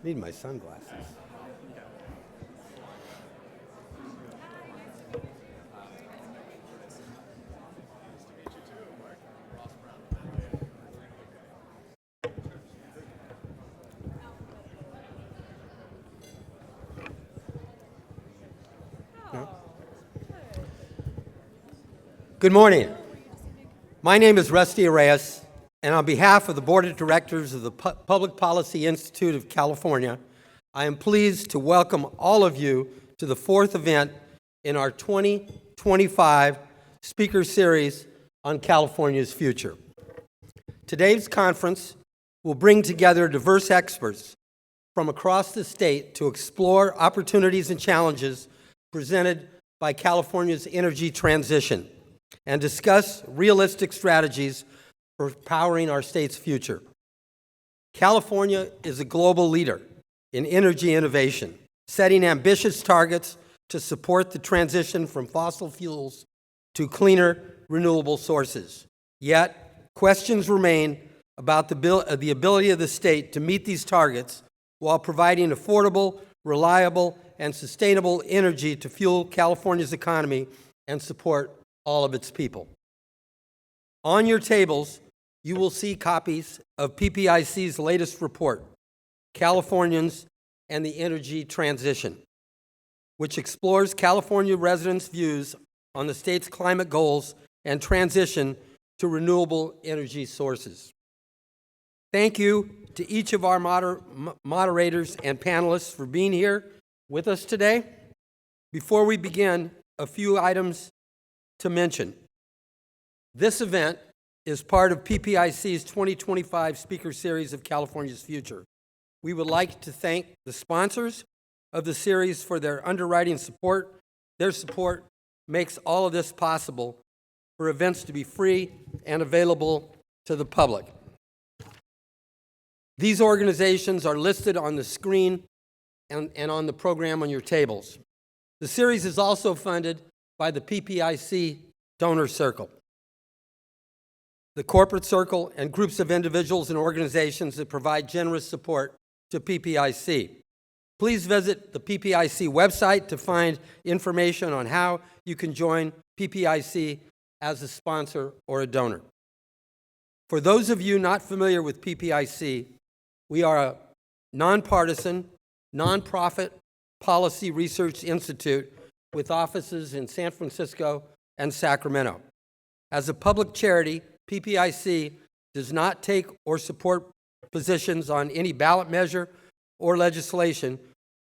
Need my sunglasses. No? Good morning. My name is Rusty Arrayes, and on behalf of the Board of Directors of the Public Policy Institute of California, I am pleased to welcome all of you to the fourth event in our 2025 speaker series on California's future. Today's conference will bring together diverse experts from across the state to explore opportunities and challenges presented by California's energy transition and discuss realistic strategies for powering our state's future. California is a global leader in energy innovation, setting ambitious targets to support the transition from fossil fuels to cleaner, renewable sources. Yet, questions remain about the ability of the state to meet these targets while providing affordable, reliable, and sustainable energy to fuel California's economy and support all of its people. On your tables, you will see copies of PPIC's latest report, Californians and the Energy Transition, which explores California residents' views on the state's climate goals and transition to renewable energy sources. Thank you to each of our moderators and panelists for being here with us today. Before we begin, a few items to mention. This event is part of PPIC's 2025 speaker series of California's Future. We would like to thank the sponsors of the series for their underwriting support. Their support makes all of this possible for events to be free and available to the public. These organizations are listed on the screen and on the program on your tables. The series is also funded by the PPIC Donor Circle, the Corporate Circle, and groups of individuals and organizations that provide generous support to PPIC. Please visit the PPIC website to find information on how you can join PPIC as a sponsor or a donor. For those of you not familiar with PPIC, we are a nonpartisan, nonprofit policy research institute with offices in San Francisco and Sacramento. As a public charity, PPIC does not take or support positions on any ballot measure or legislation,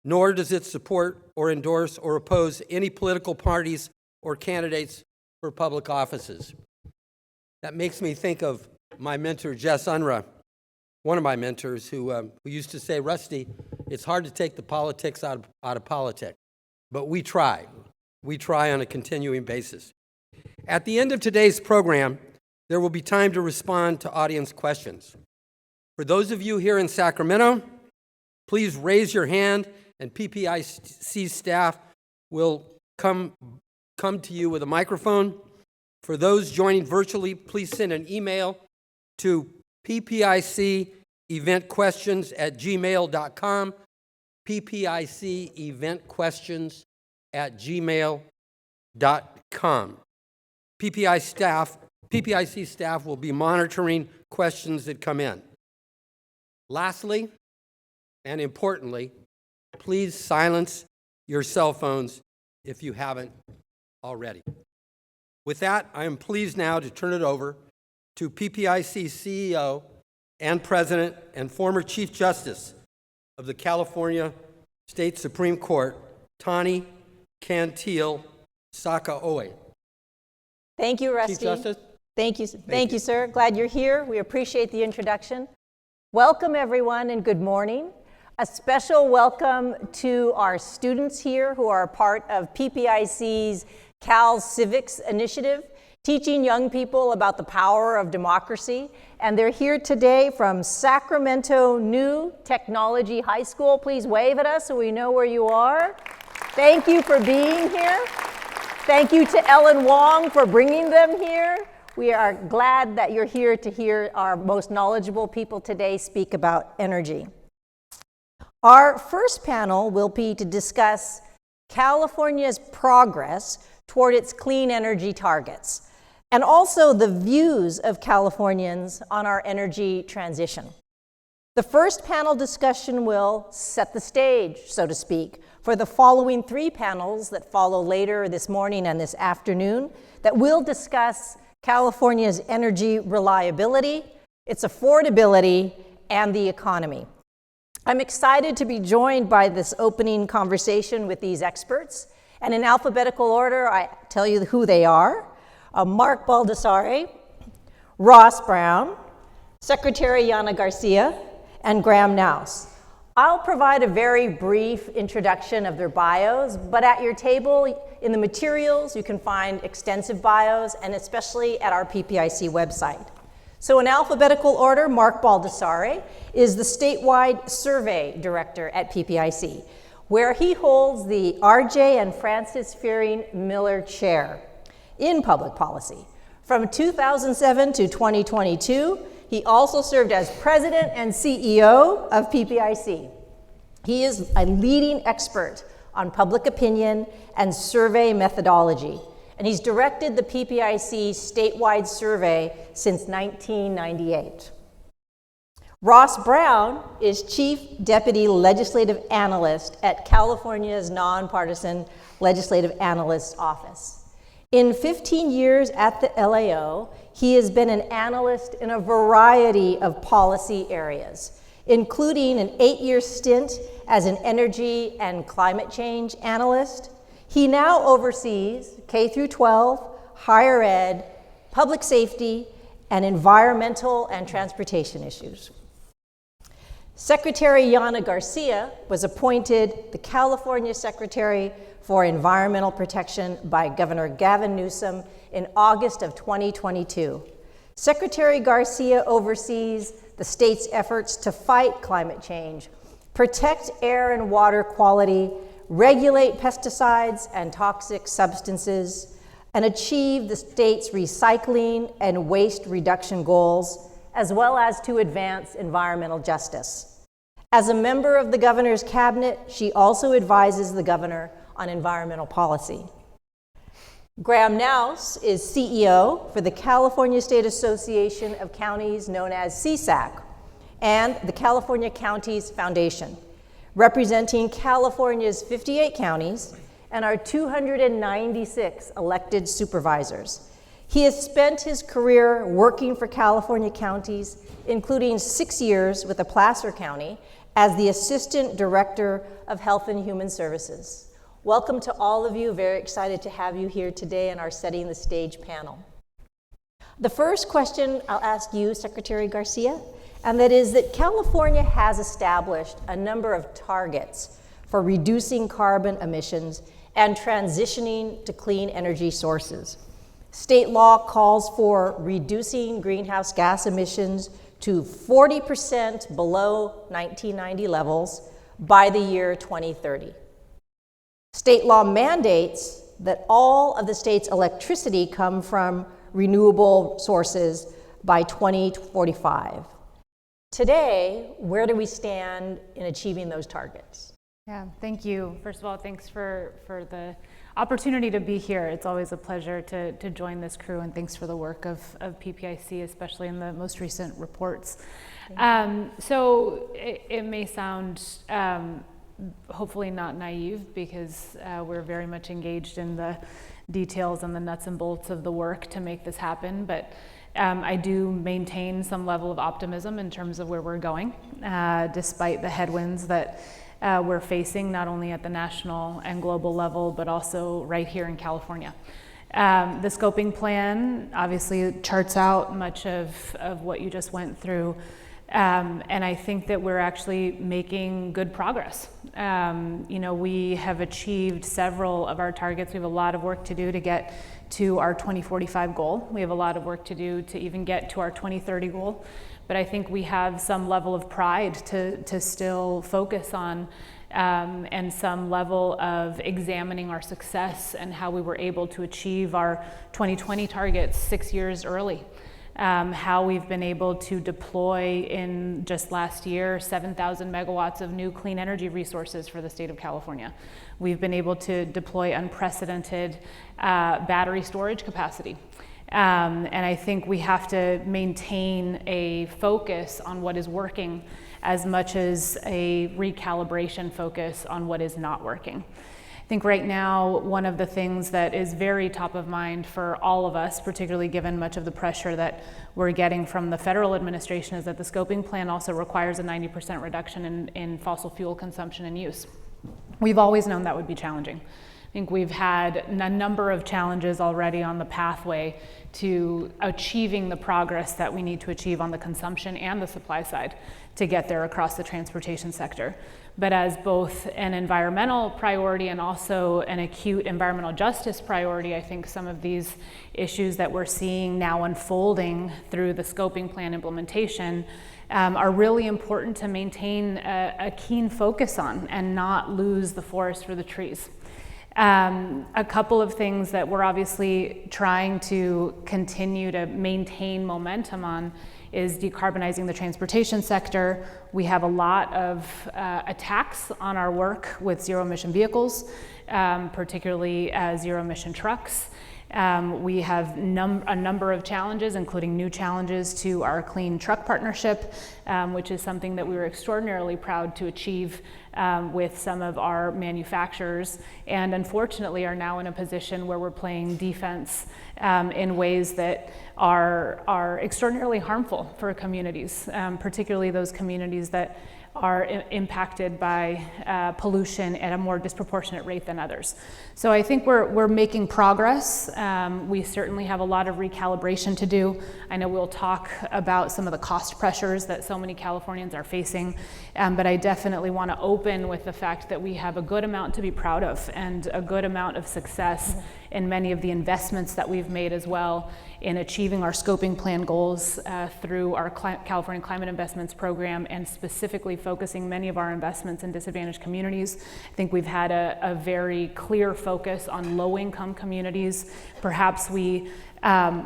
nor does it support or endorse or oppose any political parties or candidates for public offices. That makes me think of my mentor, Jess Unruh, one of my mentors, who used to say, Rusty, it's hard to take the politics out of politics, but we try. We try on a continuing basis. At the end of today's program, there will be time to respond to audience questions. For those of you here in Sacramento, please raise your hand and PPIC staff will come to you with a microphone. For those joining virtually, please send an email to ppiceventquestions@gmail.com, ppiceventquestions@gmail.com. PPIC staff will be monitoring questions that come in. Lastly, and importantly, please silence your cell phones if you haven't already. With that, I am pleased now to turn it over to PPIC CEO and President and former Chief Justice of the California State Supreme Court, Tani Cantil Sakaoe. Thank you, Rusty. Chief Justice. Thank you, sir. Glad you're here. We appreciate the introduction. Welcome, everyone, and good morning. A special welcome to our students here who are a part of PPIC's Cal Civics Initiative, teaching young people about the power of democracy. And they're here today from Sacramento New Technology High School. Please wave at us so we know where you are. Thank you for being here. Thank you to Ellen Wong for bringing them here. We are glad that you're here to hear our most knowledgeable people today speak about energy. Our first panel will be to discuss California's progress toward its clean energy targets, and also the views of Californians on our energy transition. The first panel discussion will set the stage, so to speak, for the following 3 panels that follow later this morning and this afternoon that will discuss California's energy reliability, its affordability, and the economy. I'm excited to be joined by this opening conversation with these experts. And in alphabetical order, I tell you who they are. Mark Baldassare, Ross Brown, Secretary Yana Garcia, and Graham Naus. I'll provide a very brief introduction of their bios, but at your table in the materials, you can find extensive bios, and especially at our PPIC website. So in alphabetical order, Mark Baldassare is the statewide survey director at PPIC, where he holds the R.J. and Francis Fearing Miller Chair in Public Policy. From 2007 to 2022, he also served as president and CEO of PPIC. He is a leading expert on public opinion and survey methodology, and he's directed the PPIC statewide survey since 1998. Ross Brown is Chief Deputy Legislative Analyst at California's Nonpartisan Legislative Analyst's Office. In 15 years at the LAO, he has been an analyst in a variety of policy areas, including an 8-year stint as an energy and climate change analyst. He now oversees K-12, higher ed, public safety, and environmental and transportation issues. Secretary Yana Garcia was appointed the California Secretary for Environmental Protection by Governor Gavin Newsom in August of 2022. Secretary Garcia oversees the state's efforts to fight climate change, protect air and water quality, regulate pesticides and toxic substances, and achieve the state's recycling and waste reduction goals, as well as to advance environmental justice. As a member of the governor's cabinet, she also advises the governor on environmental policy. Graham Naus is CEO for the California State Association of Counties, known as CSAC, and the California Counties Foundation, representing California's 58 counties and our 296 elected supervisors. He has spent his career working for California counties, including 6 years with the Placer County as the Assistant Director of Health and Human Services. Welcome to all of you. Very excited to have you here today in our Setting the Stage panel. The first question I'll ask you, Secretary Garcia, and that is that California has established a number of targets for reducing carbon emissions and transitioning to clean energy sources. State law calls for reducing greenhouse gas emissions to 40% below 1990 levels by the year 2030. State law mandates that all of the state's electricity come from renewable sources by 2045. Today, where do we stand in achieving those targets? Yeah, thank you. First of all, thanks for the opportunity to be here. It's always a pleasure to join this crew, and thanks for the work of PPIC, especially in the most recent reports. So it may sound hopefully not naive, because we're very much engaged in the details and the nuts and bolts of the work to make this happen, but I do maintain some level of optimism in terms of where we're going, despite the headwinds that we're facing, not only at the national and global level, but also right here in California. The scoping plan obviously charts out much of what you just went through, and I think that we're actually making good progress. We have achieved several of our targets. We have a lot of work to do to get to our 2045 goal. We have a lot of work to do to even get to our 2030 goal. But I think we have some level of pride to still focus on, and some level of examining our success and how we were able to achieve our 2020 targets 6 years early. how we've been able to deploy in just last year 7,000 megawatts of new clean energy resources for the state of California. We've been able to deploy unprecedented battery storage capacity. And I think we have to maintain a focus on what is working as much as a recalibration focus on what is not working. I think right now, one of the things that is very top of mind for all of us, particularly given much of the pressure that we're getting from the federal administration, is that the scoping plan also requires a 90% reduction in fossil fuel consumption and use. We've always known that would be challenging. I think we've had a number of challenges already on the pathway to achieving the progress that we need to achieve on the consumption and the supply side to get there across the transportation sector. But as both an environmental priority and also an acute environmental justice priority, I think some of these issues that we're seeing now unfolding through the scoping plan implementation are really important to maintain a keen focus on and not lose the forest for the trees. A couple of things that we're obviously trying to continue to maintain momentum on is decarbonizing the transportation sector. We have a lot of attacks on our work with zero emission vehicles, particularly zero emission trucks. We have a number of challenges, including new challenges to our Clean Truck Partnership, which is something that we were extraordinarily proud to achieve with some of our manufacturers, and unfortunately are now in a position where we're playing defense in ways that are extraordinarily harmful for communities, particularly those communities that are impacted by pollution at a more disproportionate rate than others. So I think we're making progress. We certainly have a lot of recalibration to do. I know we'll talk about some of the cost pressures that so many Californians are facing, but I definitely want to open with the fact that we have a good amount to be proud of and a good amount of success in many of the investments that we've made as well in achieving our scoping plan goals through our California Climate Investments Program, and specifically focusing many of our investments in disadvantaged communities. I think we've had a very clear focus on low-income communities. Perhaps we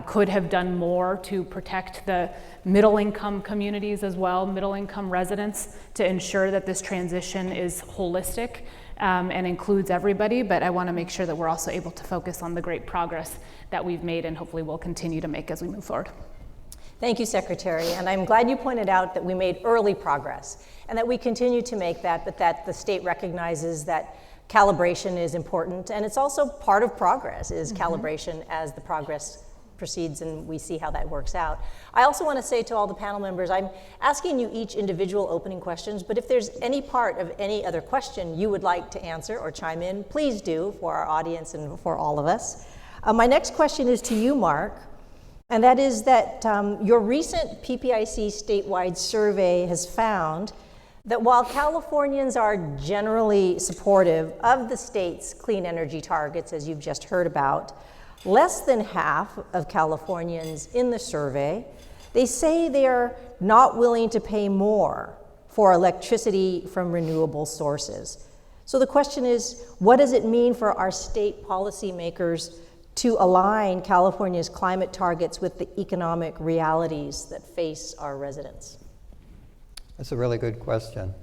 could have done more to protect the middle-income communities as well, middle-income residents, to ensure that this transition is holistic and includes everybody, but I want to make sure that we're also able to focus on the great progress that we've made and hopefully will continue to make as we move forward. Thank you, Secretary, and I'm glad you pointed out that we made early progress and that we continue to make that, but that the state recognizes that calibration is important, and it's also part of progress is calibration as the progress proceeds and we see how that works out. I also want to say to all the panel members, I'm asking you each individual opening questions, but if there's any part of any other question you would like to answer or chime in, please do for our audience and for all of us. My next question is to you, Mark, and that is that your recent PPIC statewide survey has found that while Californians are generally supportive of the state's clean energy targets, as you've just heard about, less than half of Californians in the survey, they say they are not willing to pay more for electricity from renewable sources. So the question is, what does it mean for our state policymakers to align California's climate targets with the economic realities that face our residents? That's a really good question,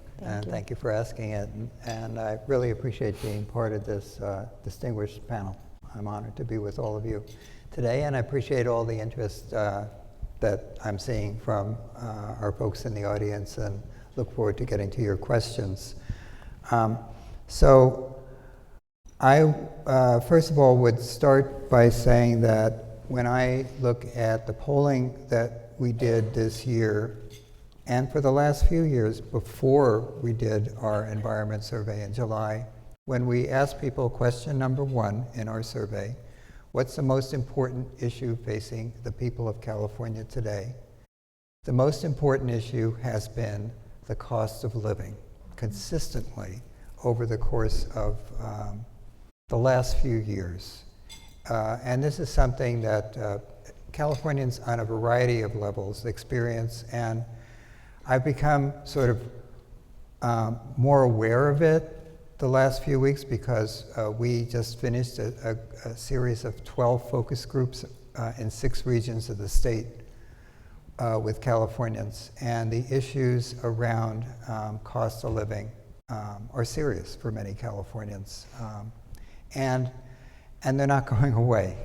thank you for asking it. And I really appreciate being part of this distinguished panel. I'm honored to be with all of you today, and I appreciate all the interest that I'm seeing from our folks in the audience, and look forward to getting to your questions. So I, first of all, would start by saying that when I look at the polling that we did this year, and for the last few years before we did our environment survey in July, when we asked people question number one in our survey, what's the most important issue facing the people of California today? The most important issue has been the cost of living consistently over the course of the last few years. And this is something that Californians on a variety of levels experience, and I've become sort of more aware of it the last few weeks because we just finished a series of 12 focus groups in 6 regions of the state with Californians, and the issues around cost of living are serious for many Californians, and they're not going away.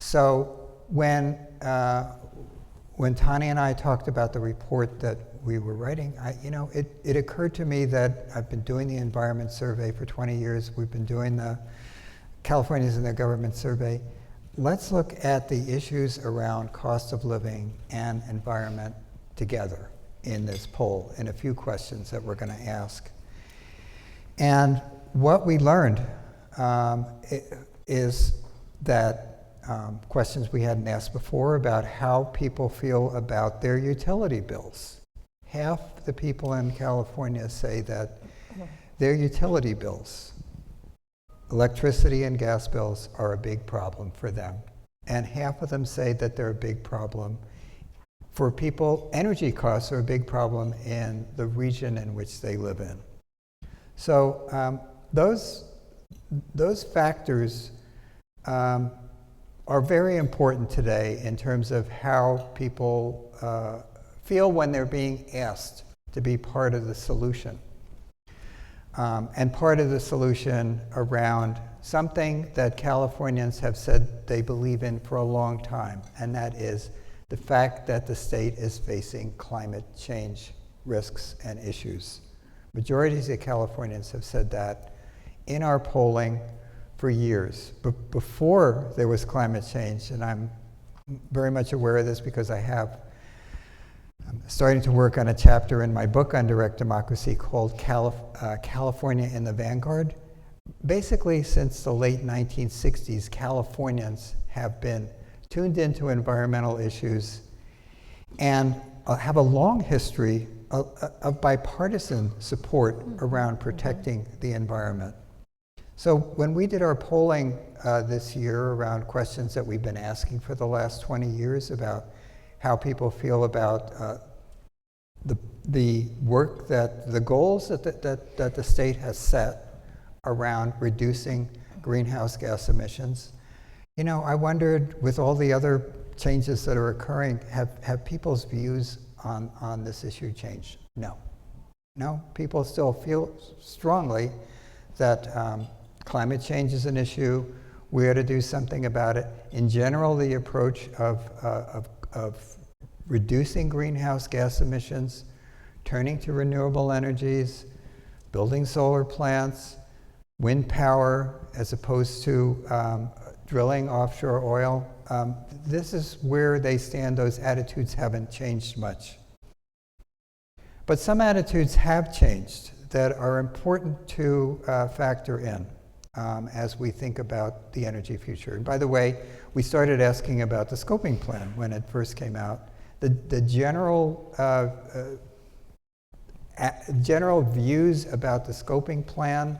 So when Tanya and I talked about the report that we were writing, it occurred to me that I've been doing the environment survey for 20 years. We've been doing the Californians in the government survey. Let's look at the issues around cost of living and environment together in this poll in a few questions that we're going to ask. And what we learned is that questions we hadn't asked before about how people feel about their utility bills. Half the people in California say that their utility bills, electricity and gas bills, are a big problem for them. And half of them say that they're a big problem for people. Energy costs are a big problem in the region in which they live in. So those factors are very important today in terms of how people feel when they're being asked to be part of the solution. And part of the solution around something that Californians have said they believe in for a long time, and that is the fact that the state is facing climate change risks and issues. Majorities of Californians have said that in our polling for years. But before there was climate change, and I'm very much aware of this because I'm starting to work on a chapter in my book on direct democracy called California in the Vanguard. Basically, since the late 1960s, Californians have been tuned into environmental issues and have a long history of bipartisan support around protecting the environment. So when we did our polling this year around questions that we've been asking for the last 20 years about how people feel about the work the goals that the state has set around reducing greenhouse gas emissions, I wondered, with all the other changes that are occurring, have people's views on this issue changed? No, people still feel strongly that climate change is an issue. We ought to do something about it. In general, the approach of reducing greenhouse gas emissions, turning to renewable energies, building solar plants, wind power, as opposed to drilling offshore oil. This is where they stand. Those attitudes haven't changed much. But some attitudes have changed that are important to factor in as we think about the energy future. And by the way, we started asking about the scoping plan when it first came out. The general views about the scoping plan,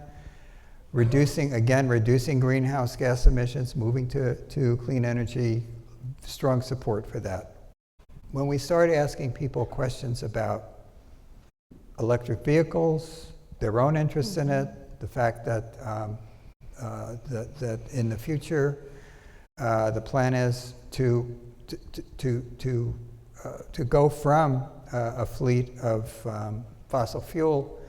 reducing greenhouse gas emissions, moving to clean energy, strong support for that. When we started asking people questions about electric vehicles, their own interest in it, the fact that that in the future the plan is to go from a fleet of fossil fuel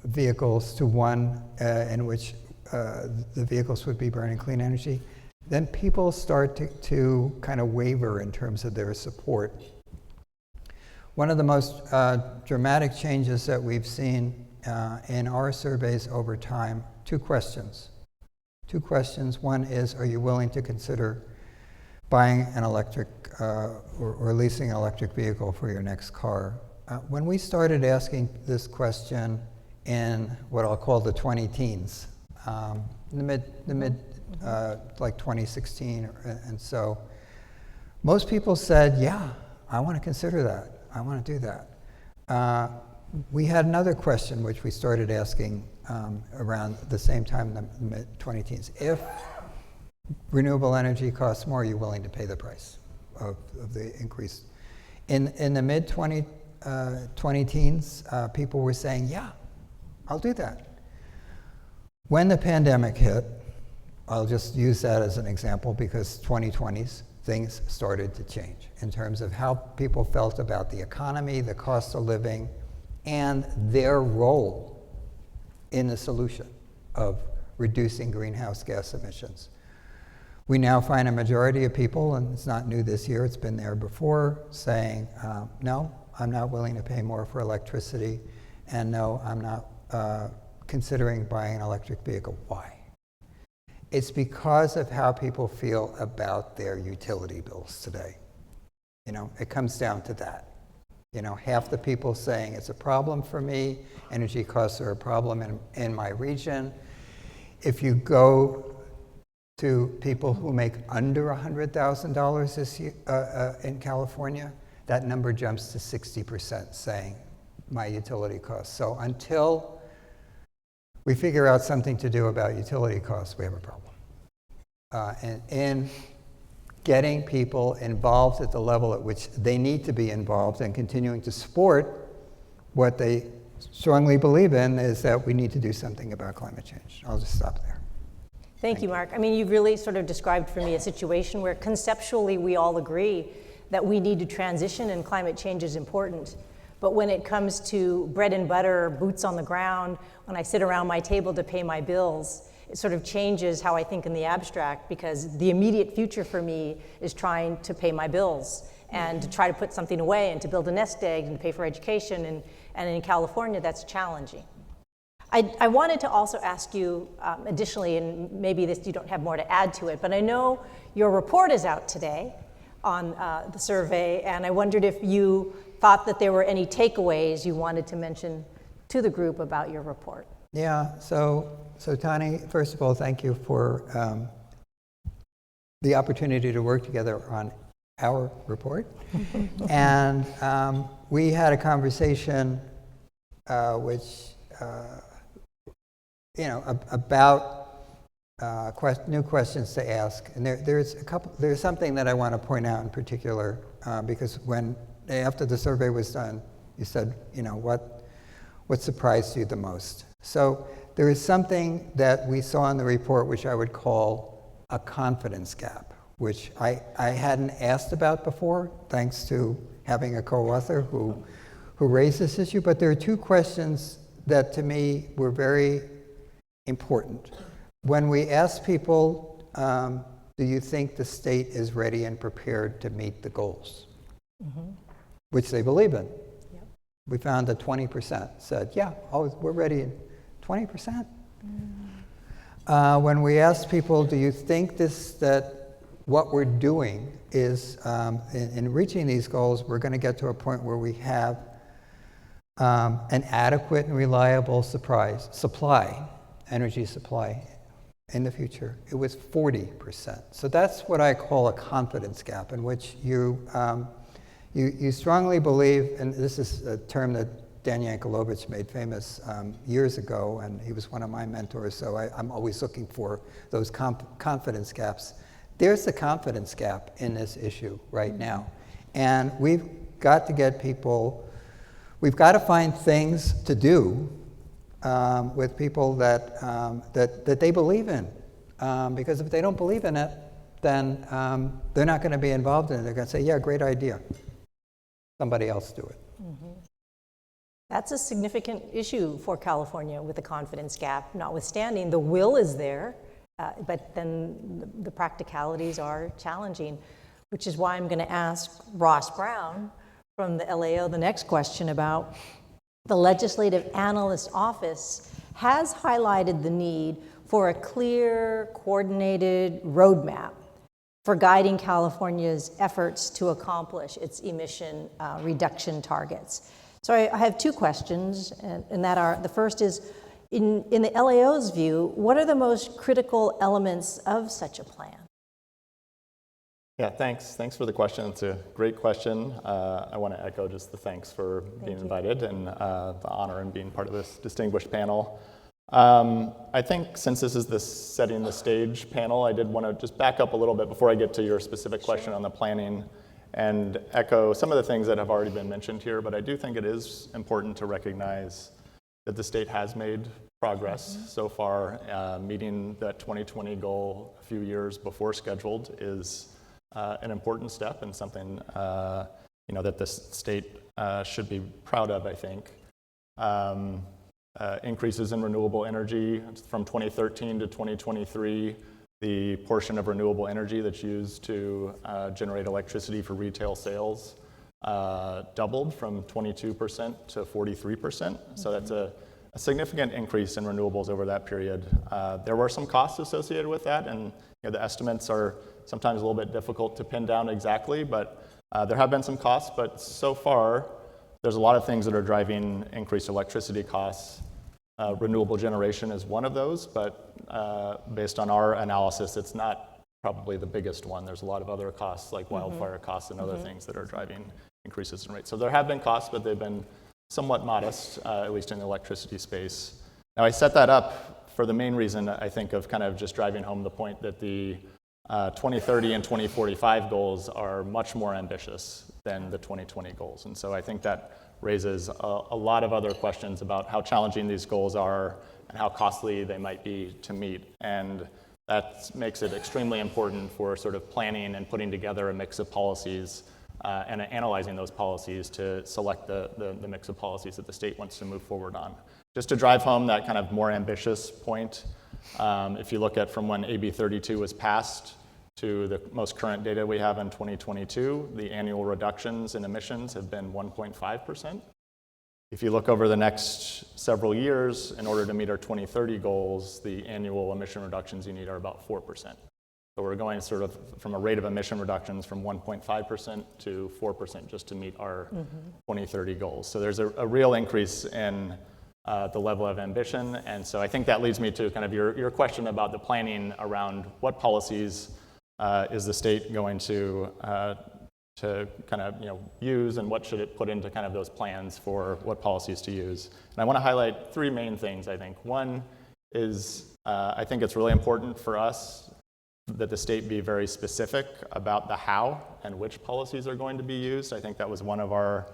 vehicles to one in which the vehicles would be burning clean energy, then people start to kind of waver in terms of their support. One of the most dramatic changes that we've seen in our surveys over time, two questions. One is, are you willing to consider buying an electric or leasing an electric vehicle for your next car? When we started asking this question in what I'll call the 20 teens, the mid like 2016 and so, most people said, yeah, I want to consider that. I want to do that. We had another question which we started asking around the same time in the mid-20 teens. If renewable energy costs more, are you willing to pay the price of the increase? In the mid-20 teens, people were saying, yeah, I'll do that. When the pandemic hit, I'll just use that as an example because 2020s, things started to change in terms of how people felt about the economy, the cost of living, and their role in the solution of reducing greenhouse gas emissions. We now find a majority of people, and it's not new this year, it's been there before, saying, no, I'm not willing to pay more for electricity, and no, I'm not considering buying an electric vehicle. Why? It's because of how people feel about their utility bills today. You know, it comes down to that. You know, half the people saying it's a problem for me, energy costs are a problem in my region. If you go to people who make under $100,000 this year in California, that number jumps to 60% saying my utility costs. So until we figure out something to do about utility costs, we have a problem. And getting people involved at the level at which they need to be involved and continuing to support what they strongly believe in is that we need to do something about climate change. I'll just stop there. Thank you, Mark. I mean, you've really sort of described for me a situation where conceptually we all agree that we need to transition and climate change is important. But when it comes to bread and butter, boots on the ground, when I sit around my table to pay my bills, it sort of changes how I think in the abstract, because the immediate future for me is trying to pay my bills and to try to put something away and to build a nest egg and to pay for education. And in California, that's challenging. I wanted to also ask you additionally, and maybe this you don't have more to add to it, but I know your report is out today on the survey, and I wondered if you thought that there were any takeaways you wanted to mention to the group about your report. Yeah, so Tani, first of all, thank you for the opportunity to work together on our report. And we had a conversation which, about new questions to ask. And there's something that I want to point out in particular, because after the survey was done, you said, what surprised you the most? So there is something that we saw in the report which I would call a confidence gap, which I hadn't asked about before, thanks to having a co-author who raised this issue. But there are two questions that to me were very important. When we asked people, do you think the state is ready and prepared to meet the goals, which they believe in? Yep. We found that 20% said, yeah, we're ready. 20%. When we asked people, do you think that what we're doing is, in reaching these goals, we're going to get to a point where we have an adequate and reliable energy supply in the future? It was 40%. So that's what I call a confidence gap, in which you strongly believe, and this is a term that Dan Yankelovich made famous years ago, and he was one of my mentors, so I'm always looking for those confidence gaps. There's the confidence gap in this issue right now. And we've got to get people, we've got to find things to do with people that they believe in. Because if they don't believe in it, then they're not going to be involved in it. They're going to say, yeah, great idea. Somebody else do it. Mm-hmm. That's a significant issue for California with the confidence gap. Notwithstanding, the will is there, but then the practicalities are challenging, which is why I'm going to ask Ross Brown from the LAO the next question about the Legislative Analyst Office has highlighted the need for a clear, coordinated roadmap for guiding California's efforts to accomplish its emission reduction targets. So I have two questions, and that are, the first is, in the LAO's view, what are the most critical elements of such a plan? Yeah, thanks for the question. It's a great question. I want to echo just the thanks for being invited and the honor in being part of this distinguished panel. I think since this is the setting the stage panel, I did want to just back up a little bit before I get to your specific question on the planning and echo some of the things that have already been mentioned here, but I do think it is important to recognize that the state has made progress so far. Meeting that 2020 goal a few years before scheduled is an important step and something that the state should be proud of, I think. Increases in renewable energy from 2013 to 2023. The portion of renewable energy that's used to generate electricity for retail sales doubled from 22% to 43%. So that's a significant increase in renewables over that period. There were some costs associated with that, and the estimates are sometimes a little bit difficult to pin down exactly, but there have been some costs. But so far, there's a lot of things that are driving increased electricity costs. Renewable generation is one of those, but based on our analysis, it's not probably the biggest one. There's a lot of other costs like wildfire costs and other things that are driving increases in rates. So there have been costs, but they've been somewhat modest, at least in the electricity space. Now, I set that up for the main reason, I think, of kind of just driving home the point that the 2030 and 2045 goals are much more ambitious than the 2020 goals. And so I think that raises a lot of other questions about how challenging these goals are and how costly they might be to meet. And that makes it extremely important for sort of planning and putting together a mix of policies and analyzing those policies to select the mix of policies that the state wants to move forward on. Just to drive home that kind of more ambitious point, if you look at from when AB 32 was passed to the most current data we have in 2022, the annual reductions in emissions have been 1.5%. If you look over the next several years, in order to meet our 2030 goals, the annual emission reductions you need are about 4%. So we're going sort of from a rate of emission reductions from 1.5% to 4% just to meet our 2030 goals. So there's a real increase in the level of ambition. And so I think that leads me to kind of your question about the planning around what policies is the state going to kind of use, and what should it put into kind of those plans for what policies to use. And I want to highlight three main things, I think. One is I think it's really important for us that the state be very specific about the how and which policies are going to be used. I think that was one of our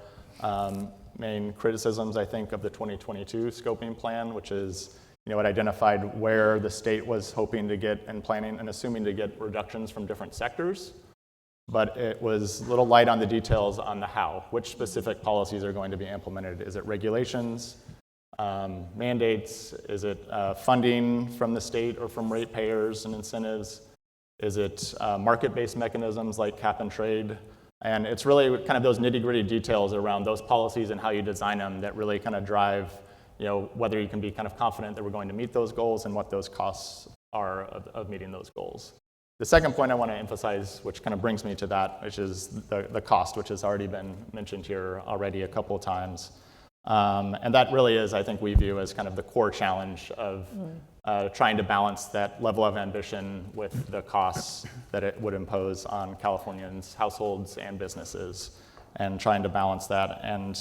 main criticisms, I think, of the 2022 scoping plan, which is it identified where the state was hoping to get and planning and assuming to get reductions from different sectors, but it was a little light on the details on the how, which specific policies are going to be implemented. Is it regulations, mandates? Is it funding from the state or from ratepayers and incentives? Is it market-based mechanisms like cap and trade? And it's really kind of those nitty-gritty details around those policies and how you design them that really kind of drive whether you can be kind of confident that we're going to meet those goals and what those costs are of meeting those goals. The second point I want to emphasize, which kind of brings me to that, which is the cost, which has already been mentioned here already a couple of times. And that really is, I think we view as kind of the core challenge of trying to balance that level of ambition with the costs that it would impose on Californians, households, and businesses, and trying to balance that. And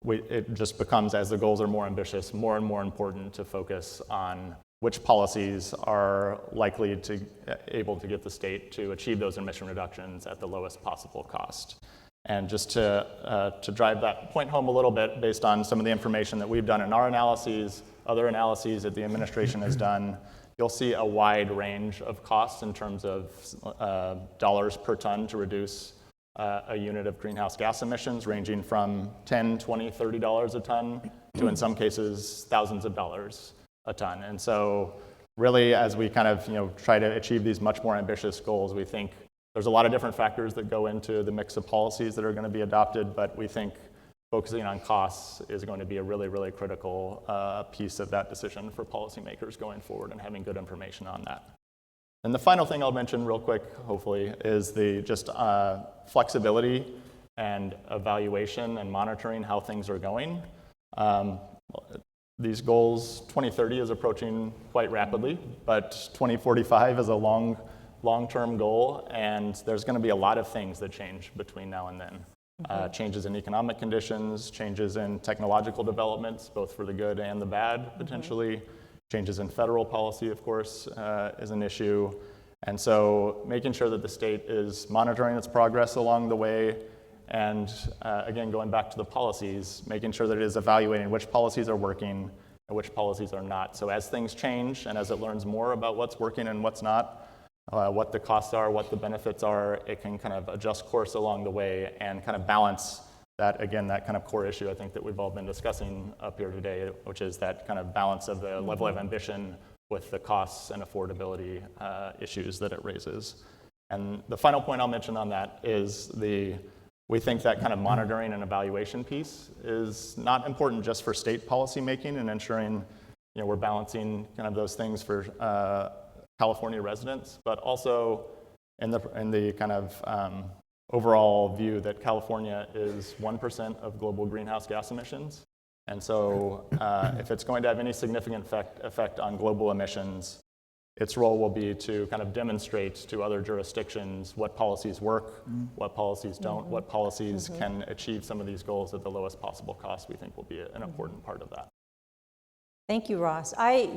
it just becomes, as the goals are more ambitious, more and more important to focus on which policies are likely to able to get the state to achieve those emission reductions at the lowest possible cost. And just to drive that point home a little bit, based on some of the information that we've done in our analyses, other analyses that the administration has done, you'll see a wide range of costs in terms of dollars per ton to reduce a unit of greenhouse gas emissions, ranging from $10, $20, $30 a ton to, in some cases, thousands of dollars a ton. And so really, as we kind of try to achieve these much more ambitious goals, we think there's a lot of different factors that go into the mix of policies that are going to be adopted, but we think focusing on costs is going to be a really, really critical piece of that decision for policymakers going forward, and having good information on that. And the final thing I'll mention real quick, hopefully, is the just flexibility and evaluation and monitoring how things are going. These goals, 2030 is approaching quite rapidly, but 2045 is a long-term goal, and there's going to be a lot of things that change between now and then. Changes in economic conditions, changes in technological developments, both for the good and the bad, potentially. Changes in federal policy, of course, is an issue. And so making sure that the state is monitoring its progress along the way, and again, going back to the policies, making sure that it is evaluating which policies are working and which policies are not. So as things change and as it learns more about what's working and what's not, what the costs are, what the benefits are. It can kind of adjust course along the way and kind of balance that, again, that kind of core issue I think that we've all been discussing up here today, which is that kind of balance of the level of ambition with the costs and affordability issues that it raises. And the final point I'll mention on that is we think that kind of monitoring and evaluation piece is not important just for state policy making and ensuring we're balancing kind of those things for California residents, but also in the kind of overall view that California is 1% of global greenhouse gas emissions. And so if it's going to have any significant effect on global emissions, its role will be to kind of demonstrate to other jurisdictions what policies work, what policies don't, what policies can achieve some of these goals at the lowest possible cost. We think will be an important part of that. Thank you, Ross. I,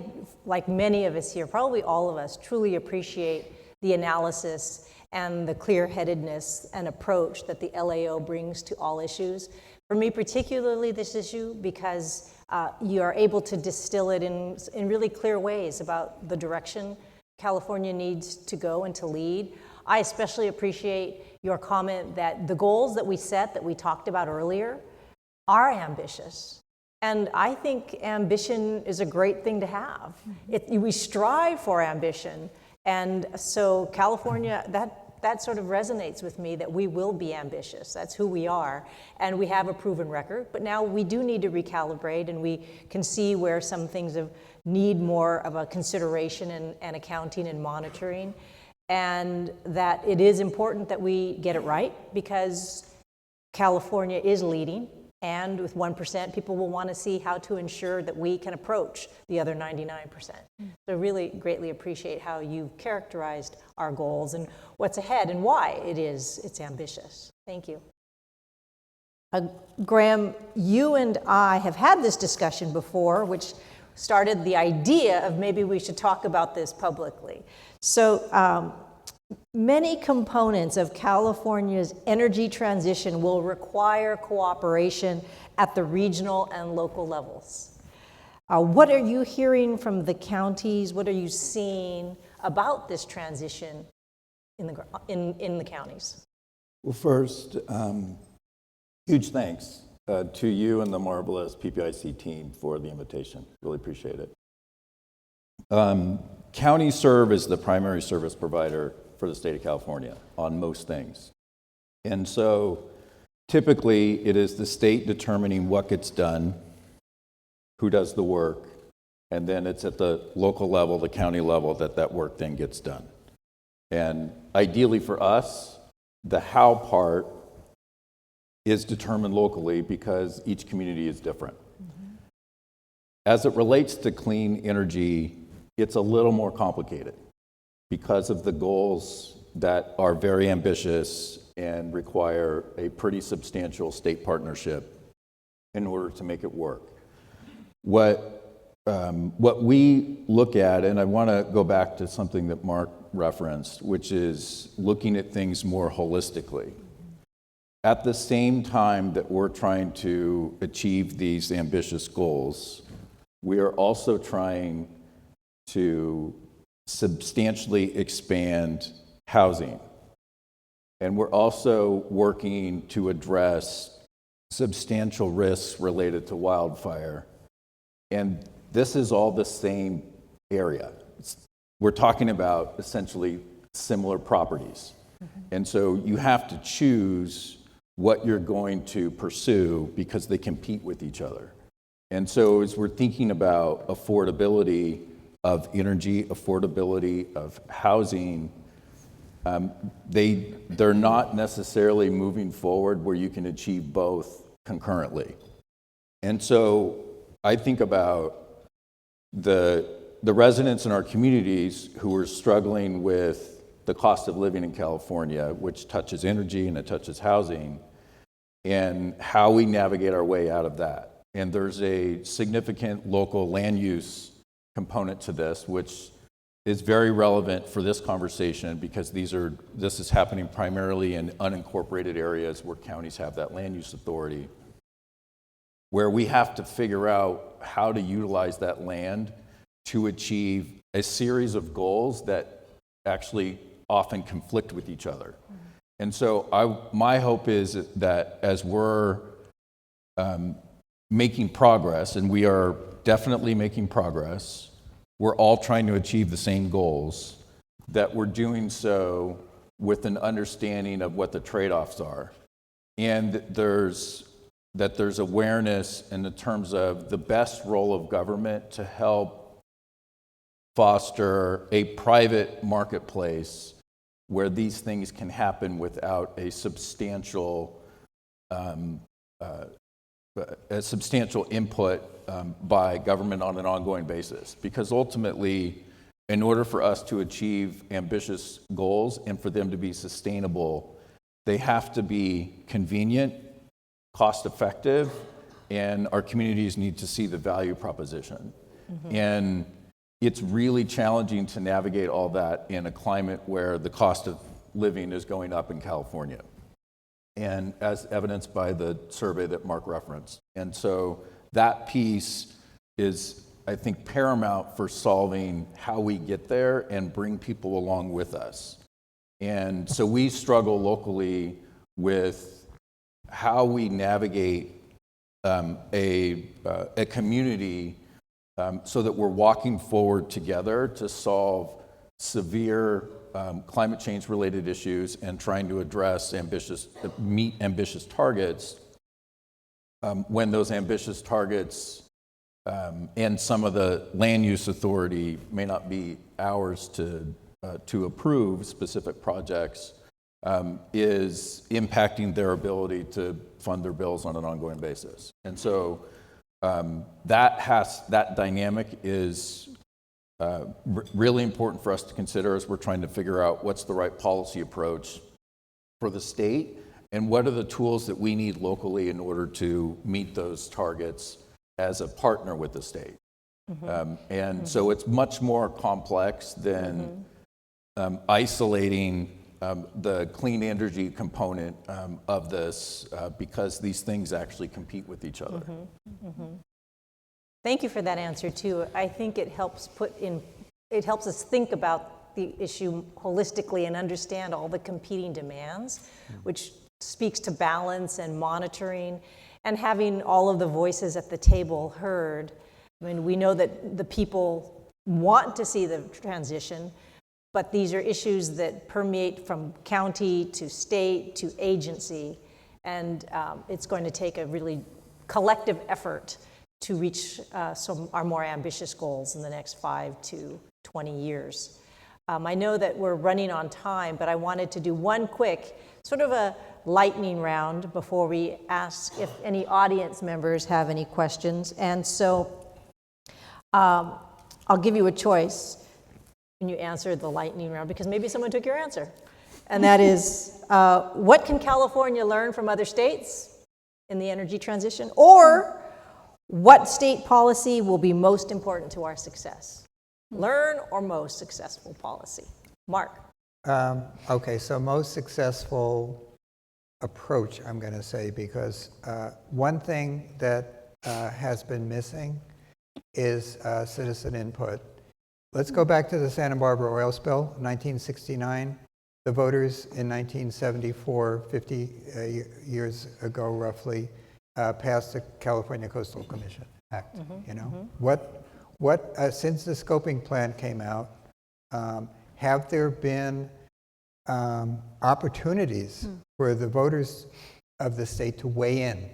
like many of us here, probably all of us, truly appreciate the analysis and the clear-headedness and approach that the LAO brings to all issues. For me, particularly this issue, because you are able to distill it in really clear ways about the direction California needs to go and to lead. I especially appreciate your comment that the goals that we set, that we talked about earlier, are ambitious. And I think ambition is a great thing to have. We strive for ambition. And so California, that sort of resonates with me, that we will be ambitious. That's who we are. And we have a proven record. But now we do need to recalibrate, and we can see where some things need more of a consideration and accounting and monitoring. And that it is important that we get it right, because California is leading. And with 1%, people will want to see how to ensure that we can approach the other 99%. So really greatly appreciate how you've characterized our goals and what's ahead and why it's ambitious. Thank you. Graham, you and I have had this discussion before, which started the idea of maybe we should talk about this publicly. So many components of California's energy transition will require cooperation at the regional and local levels. What are you hearing from the counties? What are you seeing about this transition in the counties? Well, first, huge thanks to you and the marvelous PPIC team for the invitation. Really appreciate it. Counties serve as the primary service provider for the state of California on most things. And so typically it is the state determining what gets done, who does the work, and then it's at the local level, the county level, that work then gets done. And ideally for us, the how part is determined locally because each community is different. As it relates to clean energy, it's a little more complicated because of the goals that are very ambitious and require a pretty substantial state partnership in order to make it work. What we look at, and I want to go back to something that Mark referenced, which is looking at things more holistically. At the same time that we're trying to achieve these ambitious goals, we are also trying to substantially expand housing. And we're also working to address substantial risks related to wildfire. And this is all the same area. We're talking about essentially similar properties. And so you have to choose what you're going to pursue because they compete with each other. And so as we're thinking about affordability of energy, affordability of housing, they're not necessarily moving forward where you can achieve both concurrently. And so I think about the residents in our communities who are struggling with the cost of living in California, which touches energy and it touches housing, and how we navigate our way out of that. And there's a significant local land use component to this, which is very relevant for this conversation because this is happening primarily in unincorporated areas where counties have that land use authority, where we have to figure out how to utilize that land to achieve a series of goals that actually often conflict with each other. And so my hope is that as we're making progress, and we are definitely making progress, we're all trying to achieve the same goals, that we're doing so with an understanding of what the trade-offs are. And there's awareness in the terms of the best role of government to help foster a private marketplace where these things can happen without a substantial input by government on an ongoing basis. Because ultimately, in order for us to achieve ambitious goals and for them to be sustainable, they have to be convenient, cost-effective, and our communities need to see the value proposition. And it's really challenging to navigate all that in a climate where the cost of living is going up in California, and as evidenced by the survey that Mark referenced. And so that piece is, I think, paramount for solving how we get there and bring people along with us. And so we struggle locally with how we navigate a community so that we're walking forward together to solve severe climate change related issues and trying to meet ambitious targets when those ambitious targets and some of the land use authority may not be ours to approve specific projects, is impacting their ability to fund their bills on an ongoing basis. And so that dynamic is really important for us to consider as we're trying to figure out what's the right policy approach for the state and what are the tools that we need locally in order to meet those targets as a partner with the state. So it's much more complex than isolating the clean energy component of this because these things actually compete with each other. Thank you for that answer too. I think it helps us think about the issue holistically and understand all the competing demands, which speaks to balance and monitoring and having all of the voices at the table heard. I mean, we know that the people want to see the transition, but these are issues that permeate from county to state to agency, and it's going to take a really collective effort to reach our more ambitious goals in the next 5 to 20 years. I know that we're running on time, but I wanted to do one quick sort of a lightning round before we ask if any audience members have any questions. And so I'll give you a choice when you answer the lightning round, because maybe someone took your answer. And that is, what can California learn from other states in the energy transition? Or what state policy will be most important to our success? Learn or most successful policy? Mark. Okay, so most successful approach, I'm going to say, because one thing that has been missing is citizen input. Let's go back to the Santa Barbara oil spill, 1969. The voters in 1974, 50 years ago roughly, passed the California Coastal Commission Act. You know, what since the scoping plan came out, have there been opportunities for the voters of the state to weigh in?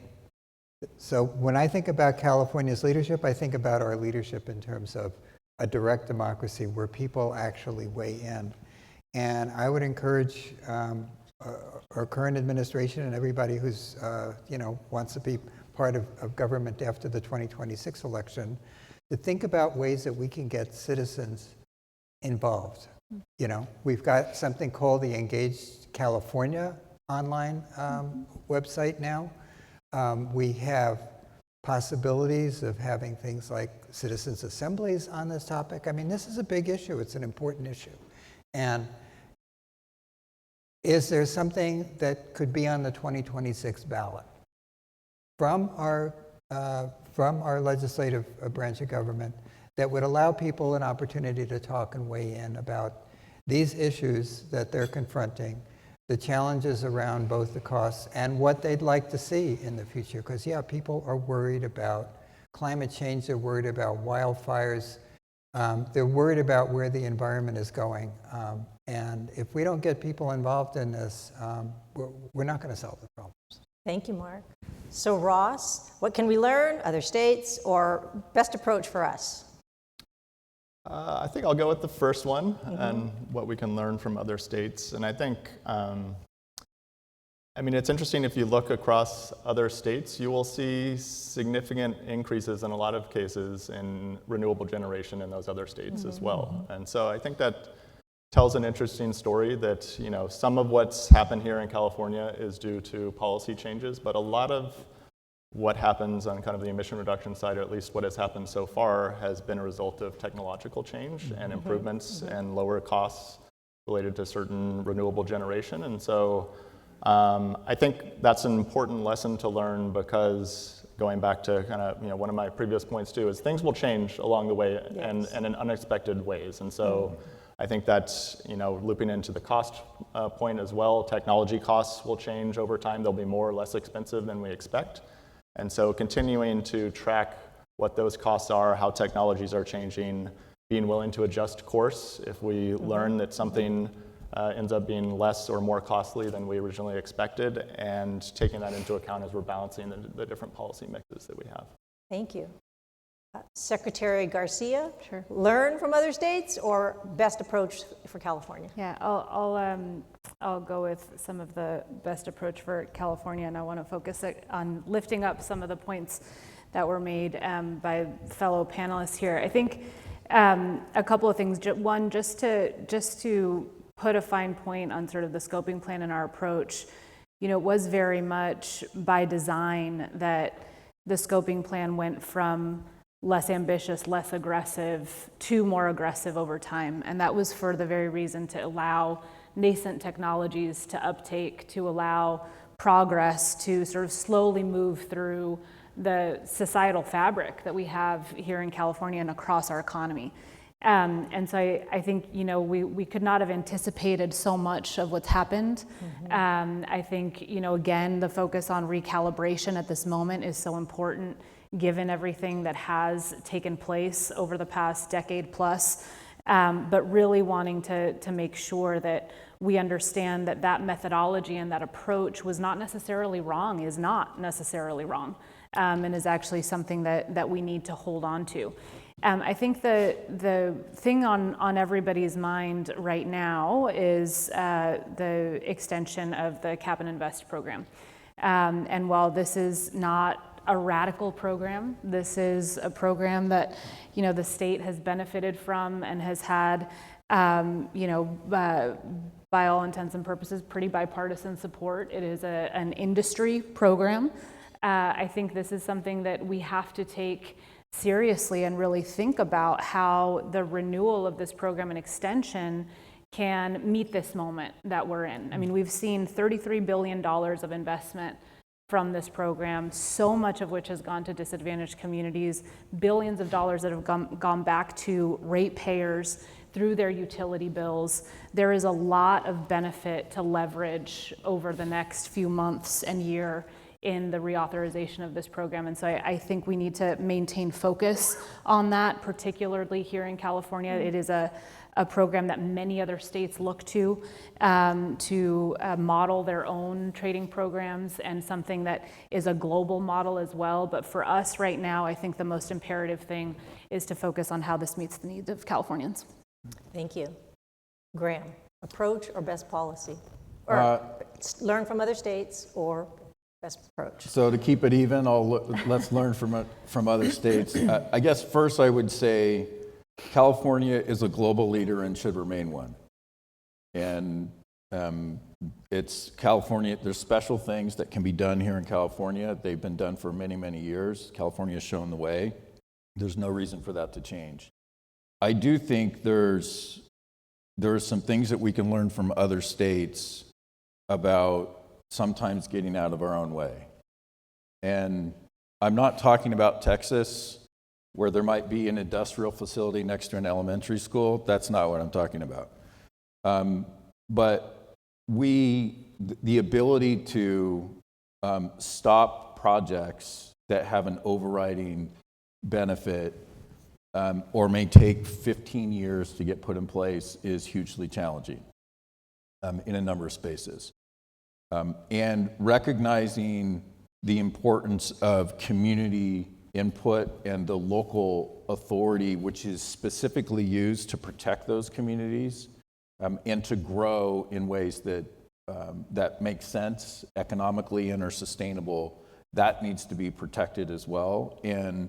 So when I think about California's leadership, I think about our leadership in terms of a direct democracy where people actually weigh in. And I would encourage our current administration and everybody who's wants to be part of government after the 2026 election to think about ways that we can get citizens involved. You know, we've got something called the Engaged California online website now. We have possibilities of having things like citizens' assemblies on this topic. I mean, this is a big issue. It's an important issue. And is there something that could be on the 2026 ballot from our legislative branch of government that would allow people an opportunity to talk and weigh in about these issues that they're confronting, the challenges around both the costs and what they'd like to see in the future. Because, yeah, people are worried about climate change, they're worried about wildfires, they're worried about where the environment is going. And if we don't get people involved in this, we're not going to solve the problems. Thank you, Mark. So Ross, what can we learn, other states, or best approach for us? I think I'll go with the first one and what we can learn from other states. And I think, it's interesting if you look across other states, you will see significant increases in a lot of cases in renewable generation in those other states as well. And so I think that tells an interesting story that, some of what's happened here in California is due to policy changes, but a lot of what happens on kind of the emission reduction side, or at least what has happened so far, has been a result of technological change and improvements and lower costs related to certain renewable generation. And so I think that's an important lesson to learn, because going back to kind of, one of my previous points too, is things will change along the way and in unexpected ways. And so I think that's, looping into the cost point as well. Technology costs will change over time. They'll be more or less expensive than we expect. And so continuing to track what those costs are, how technologies are changing, being willing to adjust course if we learn that something ends up being less or more costly than we originally expected, and taking that into account as we're balancing the different policy mixes that we have. Thank you. Secretary Garcia, Sure. learn from other states or best approach for California? Yeah, I'll go with some of the best approach for California, and I want to focus on lifting up some of the points that were made by fellow panelists here. I think a couple of things. One, just to put a fine point on sort of the scoping plan and our approach. It was very much by design that the scoping plan went from less ambitious, less aggressive, to more aggressive over time. And that was for the very reason to allow nascent technologies to uptake, to allow progress to sort of slowly move through the societal fabric that we have here in California and across our economy. And so I think, we could not have anticipated so much of what's happened. I think, again, the focus on recalibration at this moment is so important, given everything that has taken place over the past decade plus, but really wanting to make sure that we understand that methodology and that approach was not necessarily wrong, is not necessarily wrong, and is actually something that we need to hold on to. I think the thing on everybody's mind right now is the extension of the Cap and Invest program. And while this is not a radical program, this is a program that, the state has benefited from and has had, by all intents and purposes, pretty bipartisan support. It is an industry program. I think this is something that we have to take seriously and really think about how the renewal of this program and extension can meet this moment that we're in. We've seen $33 billion of investment from this program, so much of which has gone to disadvantaged communities, billions of dollars that have gone back to ratepayers through their utility bills. There is a lot of benefit to leverage over the next few months and year in the reauthorization of this program. And so I think we need to maintain focus on that, particularly here in California. It is a program that many other states look to model their own trading programs, and something that is a global model as well. But for us right now, I think the most imperative thing is to focus on how this meets the needs of Californians. Thank you. Graham, approach or best policy? Or learn from other states or best approach? So to keep it even, let's learn from other states. I guess first I would say California is a global leader and should remain one. And it's California, there's special things that can be done here in California. They've been done for many, many years. California has shown the way. There's no reason for that to change. I do think there are some things that we can learn from other states about sometimes getting out of our own way. And I'm not talking about Texas, where there might be an industrial facility next to an elementary school. That's not what I'm talking about. But the ability to stop projects that have an overriding benefit or may take 15 years to get put in place is hugely challenging in a number of spaces. And recognizing the importance of community input and the local authority, which is specifically used to protect those communities and to grow in ways that that make sense economically and are sustainable, that needs to be protected as well. And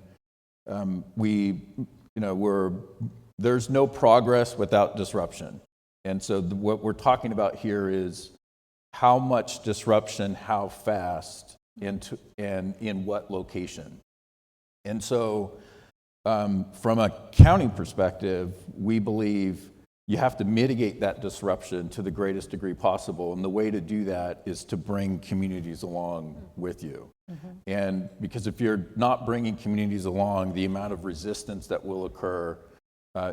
there's no progress without disruption. And so what we're talking about here is how much disruption, how fast, and in what location. And so from a county perspective, we believe you have to mitigate that disruption to the greatest degree possible. And the way to do that is to bring communities along with you. And because if you're not bringing communities along, the amount of resistance that will occur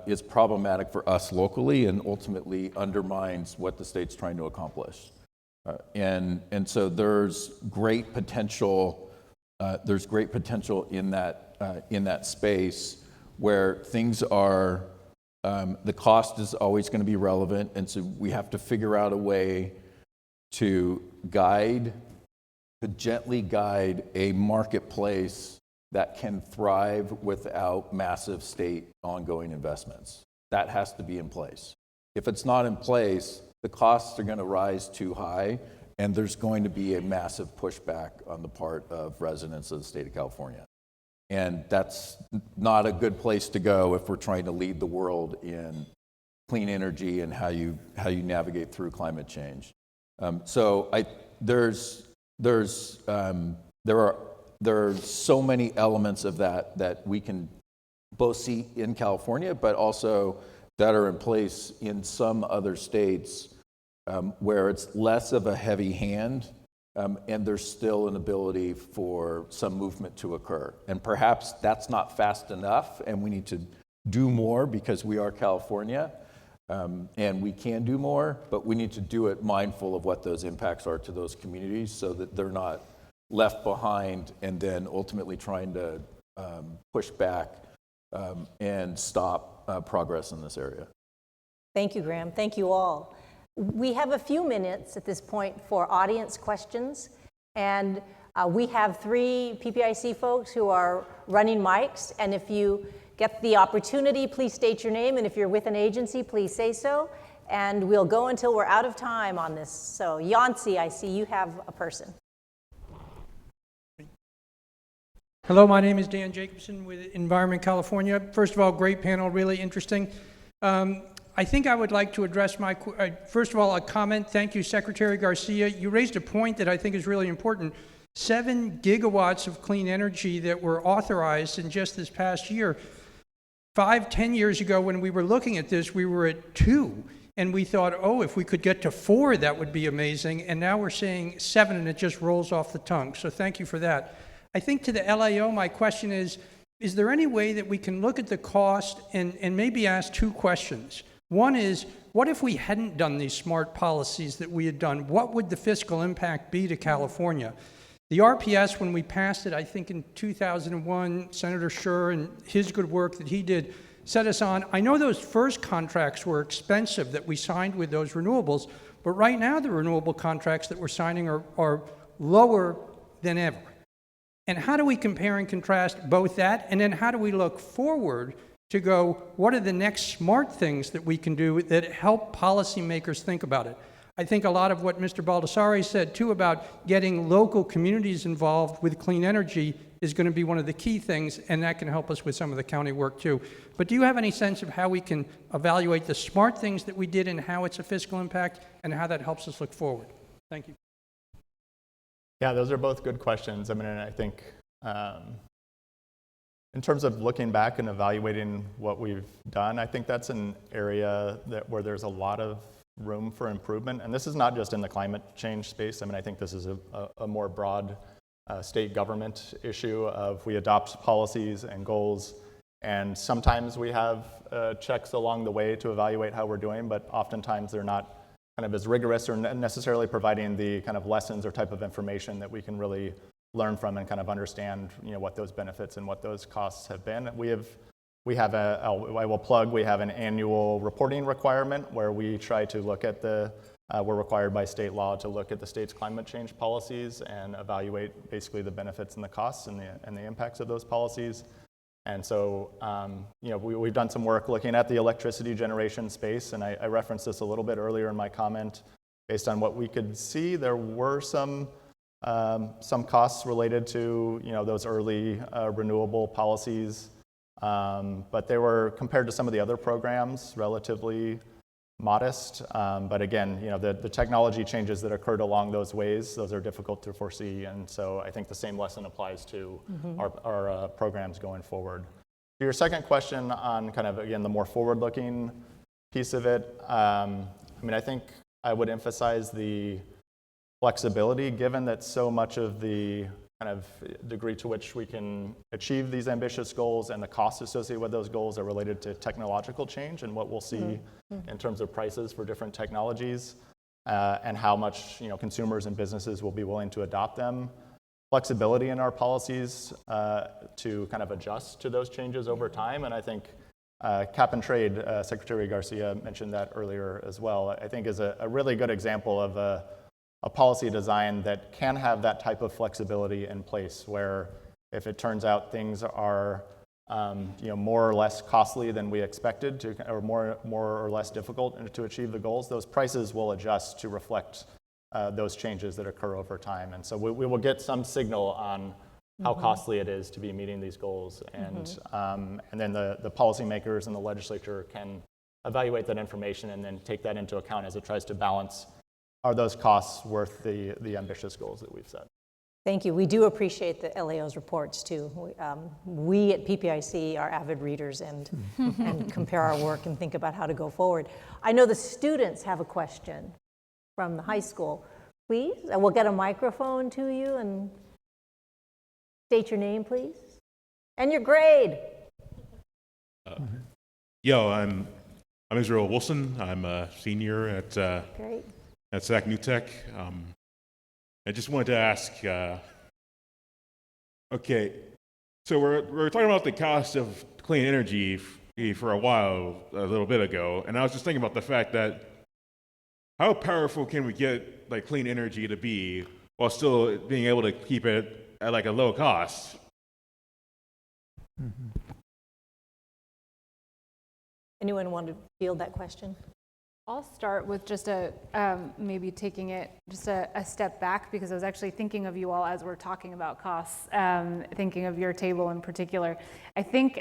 is problematic for us locally and ultimately undermines what the state's trying to accomplish. And so there's great potential. There's great potential in that space where things are. The cost is always going to be relevant, and so we have to figure out a way to gently guide a marketplace that can thrive without massive state ongoing investments. That has to be in place. If it's not in place, the costs are going to rise too high, and there's going to be a massive pushback on the part of residents of the state of California. And that's not a good place to go if we're trying to lead the world in clean energy and how you navigate through climate change. There are so many elements of that we can both see in California, but also that are in place in some other states where it's less of a heavy hand. And there's still an ability for some movement to occur. And perhaps that's not fast enough, and we need to do more because we are California, and we can do more, but we need to do it mindful of what those impacts are to those communities so that they're not left behind and then ultimately trying to push back and stop progress in this area. Thank you, Graham. Thank you all. We have a few minutes at this point for audience questions, and we have 3 PPIC folks who are running mics, and if you get the opportunity, please state your name, and if you're with an agency, please say so, and we'll go until we're out of time on this. So, Yancey, I see you have a person. Hello, my name is Dan Jacobson with Environment California. First of all, great panel, really interesting. I think I would like to address first of all, a comment. Thank you, Secretary Garcia. You raised a point that I think is really important. 7 gigawatts of clean energy that were authorized in just this past year. 5-10 years ago, when we were looking at this, we were at 2. And we thought, oh, if we could get to 4, that would be amazing. And now we're saying 7, and it just rolls off the tongue. So thank you for that. I think to the LAO, my question is there any way that we can look at the cost and maybe ask 2 questions? One is, what if we hadn't done these smart policies that we had done? What would the fiscal impact be to California? The RPS, when we passed it, I think in 2001, Senator Scher and his good work that he did set us on. I know those first contracts were expensive that we signed with those renewables, but right now the renewable contracts that we're signing are lower than ever. And how do we compare and contrast both that, and then how do we look forward to go, what are the next smart things that we can do that help policymakers think about it? I think a lot of what Mr. Baldessari said, too, about getting local communities involved with clean energy is going to be one of the key things, and that can help us with some of the county work, too. But do you have any sense of how we can evaluate the smart things that we did and how it's a fiscal impact and how that helps us look forward? Thank you. Yeah, those are both good questions. I mean, and I think in terms of looking back and evaluating what we've done, I think that's an area where there's a lot of room for improvement. And this is not just in the climate change space. I mean, I think this is a more broad state government issue of we adopt policies and goals, And sometimes we have checks along the way to evaluate how we're doing, but oftentimes they're not kind of as rigorous or necessarily providing the kind of lessons or type of information that we can really learn from and kind of understand, what those benefits and what those costs have been. I will plug, we have an annual reporting requirement where we try to look at we're required by state law to look at the state's climate change policies and evaluate basically the benefits and the costs and the impacts of those policies. And so, we've done some work looking at the electricity generation space, and I referenced this a little bit earlier in my comment. Based on what we could see, there were some costs related to, those early renewable policies, but they were, compared to some of the other programs, relatively modest. But again, the technology changes that occurred along those ways, those are difficult to foresee. And so I think the same lesson applies to our programs going forward. To your second question on kind of, again, the more forward-looking piece of it, I think I would emphasize the flexibility, given that so much of the kind of degree to which we can achieve these ambitious goals and the costs associated with those goals are related to technological change and what we'll see in terms of prices for different technologies and how much consumers and businesses will be willing to adopt them. Flexibility in our policies to kind of adjust to those changes over time, and I think cap and trade, Secretary Garcia mentioned that earlier as well, I think is a really good example of a policy design that can have that type of flexibility in place, where if it turns out things are more or less costly than we expected or more or less difficult to achieve the goals, those prices will adjust to reflect those changes that occur over time. And so we will get some signal on how costly it is to be meeting these goals. And then the policymakers and the legislature can evaluate that information and then take that into account as it tries to balance, are those costs worth the ambitious goals that we've set? Thank you. We do appreciate the LAO's reports too. We at PPIC are avid readers and compare our work and think about how to go forward. I know the students have a question from the high school. Please, and we'll get a microphone to you and state your name, please, and your grade. I'm Israel Wilson. I'm a senior at Great. at SAC New Tech. I just wanted to ask, okay, so we're talking about the cost of clean energy for a little bit ago, and I was just thinking about the fact that how powerful can we get like clean energy to be while still being able to keep it at like a low cost? Anyone want to field that question? I'll start with just maybe taking it just a step back, because I was actually thinking of you all as we're talking about costs, thinking of your table in particular. I think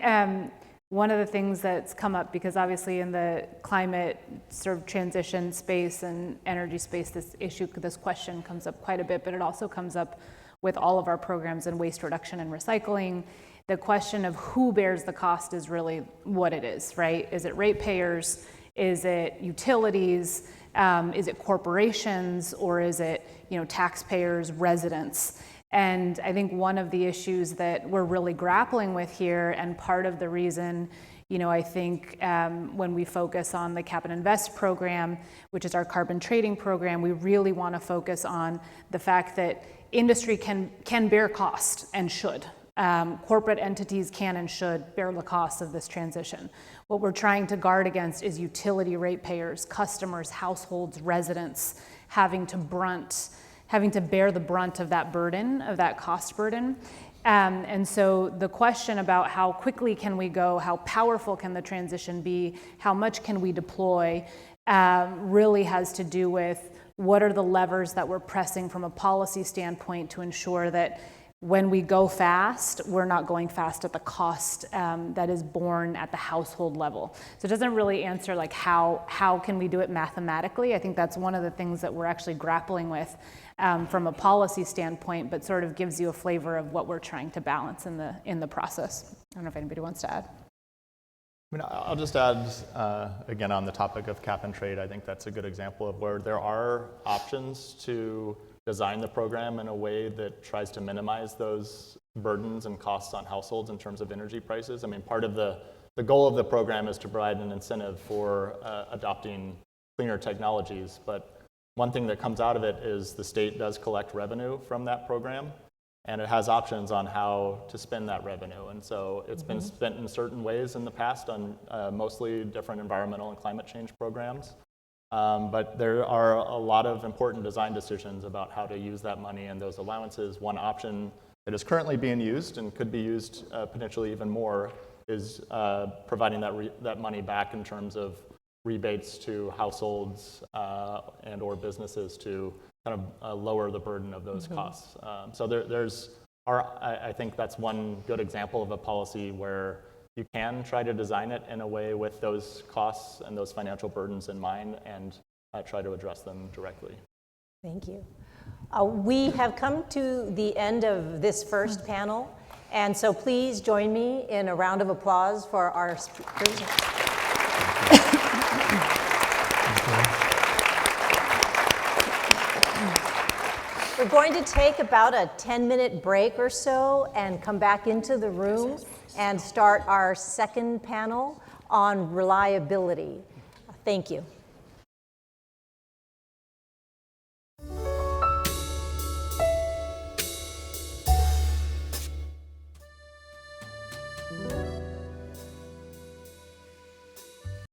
one of the things that's come up, because obviously in the climate sort of transition space and energy space, this question comes up quite a bit, but it also comes up with all of our programs in waste reduction and recycling. The question of who bears the cost is really what it is, right? Is it ratepayers? Is it utilities? Is it corporations? Or is it, taxpayers, residents? And I think one of the issues that we're really grappling with here, and part of the reason, I think when we focus on the Cap and Invest program, which is our carbon trading program, we really want to focus on the fact that industry can bear cost and should. Corporate entities can and should bear the cost of this transition. What we're trying to guard against is utility ratepayers, customers, households, residents having to bear the brunt of that burden, of that cost burden. And so the question about how quickly can we go, how powerful can the transition be, how much can we deploy, really has to do with what are the levers that we're pressing from a policy standpoint to ensure that when we go fast, we're not going fast at the cost that is borne at the household level. So it doesn't really answer like how can we do it mathematically. I think that's one of the things that we're actually grappling with from a policy standpoint, but sort of gives you a flavor of what we're trying to balance in the process. I don't know if anybody wants to add. I'll just add, again, on the topic of cap and trade, I think that's a good example of where there are options to design the program in a way that tries to minimize those burdens and costs on households in terms of energy prices. I mean, part of the goal of the program is to provide an incentive for adopting cleaner technologies, but one thing that comes out of it is the state does collect revenue from that program, and it has options on how to spend that revenue. And so it's been spent in certain ways in the past on mostly different environmental and climate change programs. But there are a lot of important design decisions about how to use that money and those allowances. One option that is currently being used and could be used potentially even more is providing that money back in terms of rebates to households and or businesses to kind of lower the burden of those costs. So I think that's one good example of a policy where you can try to design it in a way with those costs and those financial burdens in mind and try to address them directly. Thank you. We have come to the end of this first panel, and so please join me in a round of applause for our speakers. We're going to take about a 10-minute break or so and come back into the room and start our second panel on reliability. Thank you.